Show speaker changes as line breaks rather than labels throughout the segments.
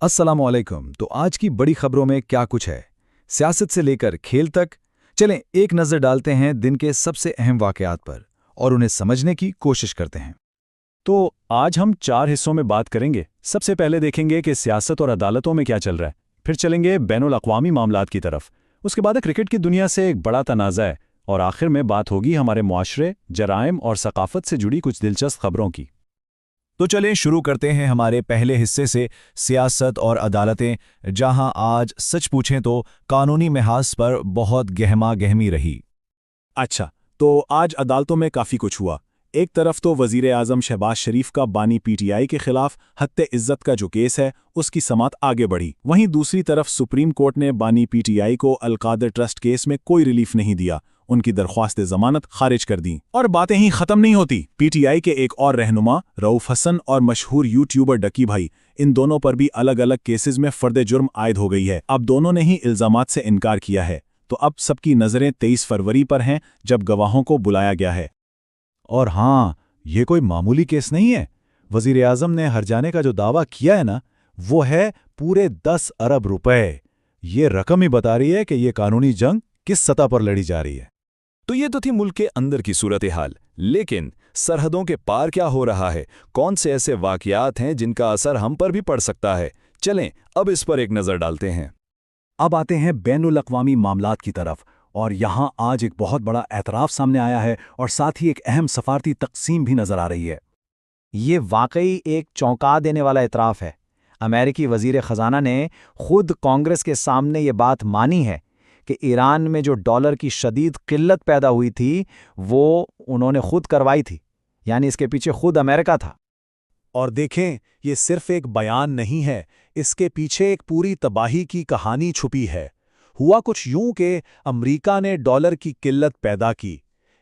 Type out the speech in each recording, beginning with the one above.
अस्सलाम वालेकुम। तो आज की बड़ी खबरों में क्या कुछ है, सियासत से लेकर खेल तक। चलें एक नज़र डालते हैं दिन के सबसे अहम वाक़यात पर और उन्हें समझने की कोशिश करते हैं।
तो आज हम 4 हिस्सों में बात करेंगे। सबसे पहले देखेंगे कि सियासत और अदालतों में क्या चल रहा है, फिर चलेंगे बैनुल अक़वामी मामलात की तरफ, उसके बाद क्रिकेट की दुनिया से एक बड़ा तनाज़ा है, और आखिर में बात होगी हमारे मुआशरे, जराइम और सकाफ़त से जुड़ी कुछ दिलचस्प खबरों की।
तो चलें शुरू करते हैं हमारे पहले हिस्से से, सियासत और अदालतें, जहां आज सच पूछें तो कानूनी मिहाज पर बहुत गहमा गहमी रही।
अच्छा, तो आज अदालतों में काफ़ी कुछ हुआ। एक तरफ तो वज़ीर आज़म शहबाज शरीफ का बानी पीटीआई के खिलाफ हत्या इज़्ज़त का जो केस है उसकी समाअत आगे बढ़ी। वहीं दूसरी तरफ सुप्रीम कोर्ट ने बानी पीटीआई को अलकादर ट्रस्ट केस में कोई रिलीफ नहीं दिया, उनकी दरख्वास्त ज़मानत खारिज कर दी। और बातें ही ख़त्म नहीं होती। पीटीआई के एक और रहनुमा रऊफ़ हसन और मशहूर यूट्यूबर डकी भाई, इन दोनों पर भी अलग अलग केसेस में फ़र्द जुर्म आयद हो गई है। अब दोनों ने ही इल्ज़ामात से इनकार किया है। तो अब सबकी नज़रें 23 फरवरी पर हैं, जब गवाहों को बुलाया गया है।
और हाँ, ये कोई मामूली केस नहीं है। वज़ीर आज़म ने हर्जाने का जो दावा किया है ना, वो है पूरे 10 अरब रुपए। ये रकम ही बता रही है कि ये कानूनी जंग किस सतह पर लड़ी जा रही है।
तो ये तो थी मुल्क के अंदर की सूरत हाल, लेकिन सरहदों के पार क्या हो रहा है? कौन से ऐसे वाक़यात हैं जिनका असर हम पर भी पड़ सकता है? चलें अब इस पर एक नज़र डालते हैं।
अब आते हैं बैनुल अक़वामी मामलात की तरफ, और यहाँ आज एक बहुत बड़ा एतराफ़ सामने आया है और साथ ही एक अहम सफारती तक़सीम भी नज़र आ रही है।
ये वाकई एक चौंका देने वाला इतराफ़ है। अमेरिकी वज़ीर ख़ज़ाना ने खुद कांग्रेस के सामने ये बात मानी है कि ईरान में जो डॉलर की शदीद किल्लत पैदा हुई थी, वो उन्होंने खुद करवाई थी, यानी इसके पीछे खुद अमेरिका था।
और देखें, ये सिर्फ एक बयान नहीं है, इसके पीछे एक पूरी तबाही की कहानी छुपी है। हुआ कुछ यूं कि अमेरिका ने डॉलर की किल्लत पैदा की,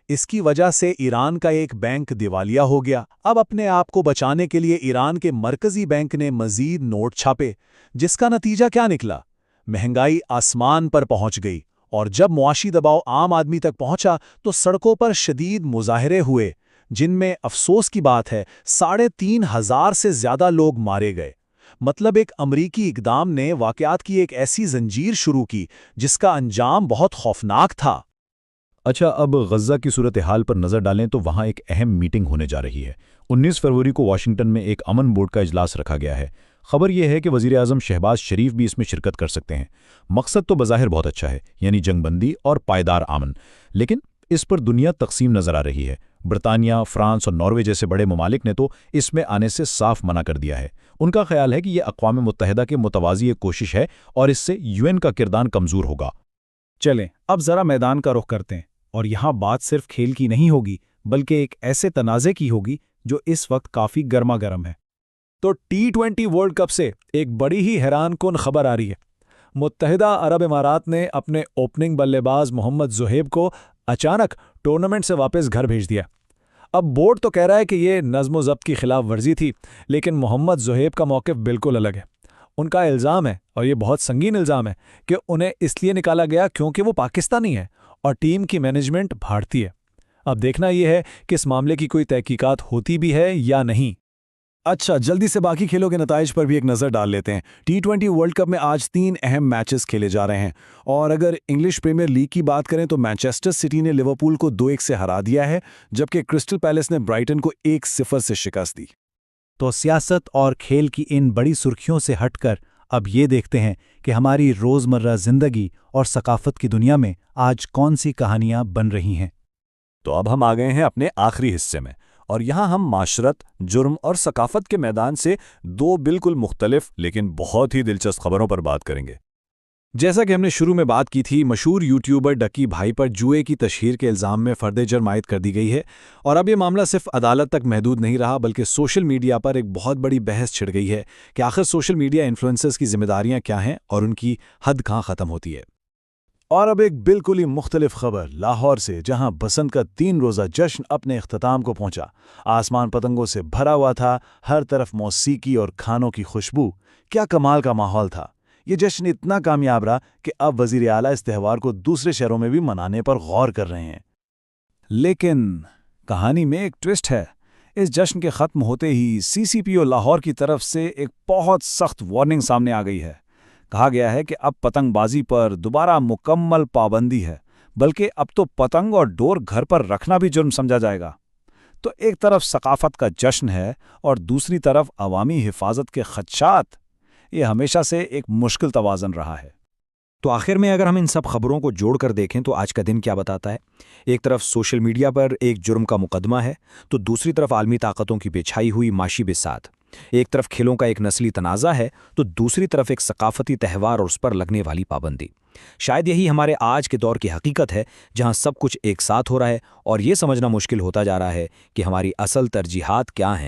इसकी वजह से ईरान का एक बैंक दिवालिया हो गया। अब अपने आप को बचाने के लिए ईरान के मरकज़ी बैंक ने मज़ीद नोट छापे, जिसका नतीजा क्या निकला? महंगाई आसमान पर पहुंच गई, और जब मुआशी दबाव आम आदमी तक पहुंचा तो सड़कों पर शदीद मुजाहरे हुए, जिनमें अफसोस की बात है 3,500 से ज़्यादा लोग मारे गए। मतलब एक अमरीकी इक़दाम ने वाक़यात की एक ऐसी जंजीर शुरू की जिसका अंजाम बहुत खौफनाक था।
अच्छा, अब गज़ा की सूरत हाल पर नज़र डालें तो वहाँ एक अहम मीटिंग होने जा रही है। 19 फरवरी को वाशिंगटन में एक अमन बोर्ड का इजलास रखा गया है। खबर यह है कि वज़ीर आज़म शहबाज शरीफ भी इसमें शिरकत कर सकते हैं। मकसद तो बज़ाहिर बहुत अच्छा है, यानी जंगबंदी और पायदार अमन, लेकिन इस पर दुनिया तकसीम नज़र आ रही है। ब्रितानिया, फ्रांस और नॉर्वे जैसे बड़े ममालिक ने तो इसमें आने से साफ मना कर दिया है। उनका ख्याल है कि यह अक़वाम मुत्तहिदा के मुतवाज़ी एक कोशिश है और इससे यूएन का किरदार कमज़ोर होगा।
चलें अब ज़रा मैदान का रुख करते हैं, और यहाँ बात सिर्फ खेल की नहीं होगी, बल्कि एक ऐसे तनाज़े की होगी जो इस वक्त काफ़ी गर्मा गर्म है। तो T20 वर्ल्ड कप से एक बड़ी ही हैरान कुन खबर आ रही है। मुत्तहिदा अरब इमारात ने अपने ओपनिंग बल्लेबाज मोहम्मद ज़ुहैब को अचानक टूर्नामेंट से वापस घर भेज दिया। अब बोर्ड तो कह रहा है कि ये नज़्म ज़ब्त की खिलाफ वर्जी थी, लेकिन मोहम्मद ज़ुहैब का मौक़िफ़ बिल्कुल अलग है। उनका इल्ज़ाम है, और ये बहुत संगीन इल्ज़ाम है, कि उन्हें इसलिए निकाला गया क्योंकि वो पाकिस्तानी है और टीम की मैनेजमेंट भारतीय है। अब देखना यह है कि इस मामले की कोई तहकीकात होती भी है या नहीं। अच्छा, जल्दी से बाकी खेलों के नताइज पर भी एक नज़र डाल लेते हैं। T20 वर्ल्ड कप में आज 3 अहम मैचेस खेले जा रहे हैं, और अगर इंग्लिश प्रीमियर लीग की बात करें तो मैनचेस्टर सिटी ने लिवरपूल को 2-1 से हरा दिया है, जबकि क्रिस्टल पैलेस ने ब्राइटन को 1-0 से शिकस्त दी।
तो सियासत और खेल की इन बड़ी सुर्खियों से हटकर अब ये देखते हैं कि हमारी रोज़मर्रा ज़िंदगी और सकाफ़त की दुनिया में आज कौन सी कहानियाँ बन रही हैं।
तो अब हम आ गए हैं अपने आखिरी हिस्से में, और यहाँ हम माशरत, जुर्म और सकाफ़त के मैदान से 2 बिल्कुल मुख्तलिफ लेकिन बहुत ही दिलचस्प खबरों पर बात करेंगे।
जैसा कि हमने शुरू में बात की थी, मशहूर यूट्यूबर डकी भाई पर जुए की तशहीर के इल्ज़ाम में फ़र्द जुर्म आयद कर दी गई है, और अब ये मामला सिर्फ अदालत तक महदूद नहीं रहा, बल्कि सोशल मीडिया पर एक बहुत बड़ी बहस छिड़ गई है कि आखिर सोशल मीडिया इन्फ्लुएंसर्स की जिम्मेदारियां क्या हैं और उनकी हद कहाँ ख़त्म होती है। और अब एक बिल्कुल ही मुख्तलिफ खबर लाहौर से, जहां बसंत का 3 रोज़ा जश्न अपने इख्तिताम को पहुंचा। आसमान पतंगों से भरा हुआ था, हर तरफ मौसीकी और खानों की खुशबू। क्या कमाल का माहौल था। ये जश्न इतना कामयाब रहा कि अब वज़ीर आला इस त्यौहार को दूसरे शहरों में भी मनाने पर गौर कर रहे हैं। लेकिन कहानी में एक ट्विस्ट है। इस जश्न के ख़त्म होते ही CCPO लाहौर की तरफ से एक बहुत सख्त वार्निंग सामने आ गई है। कहा गया है कि अब पतंगबाजी पर दोबारा मुकम्मल पाबंदी है, बल्कि अब तो पतंग और डोर घर पर रखना भी जुर्म समझा जाएगा। तो एक तरफ सकाफत का जश्न है और दूसरी तरफ अवामी हिफाजत के खदशात। ये हमेशा से एक मुश्किल तवाज़न रहा है।
तो आखिर में अगर हम इन सब खबरों को जोड़कर देखें तो आज का दिन क्या बताता है? एक तरफ सोशल मीडिया पर एक जुर्म का मुकदमा है, तो दूसरी तरफ आलमी ताकतों की बिछाई हुई माशी बिसात। एक तरफ खेलों का एक नस्ली तनाज़ा है, तो दूसरी तरफ एक सकाफती त्यौहार और उस पर लगने वाली पाबंदी। शायद यही हमारे आज के दौर की हकीकत है, जहां सब कुछ एक साथ हो रहा है और ये समझना मुश्किल होता जा रहा है कि हमारी असल तरजीहात क्या हैं।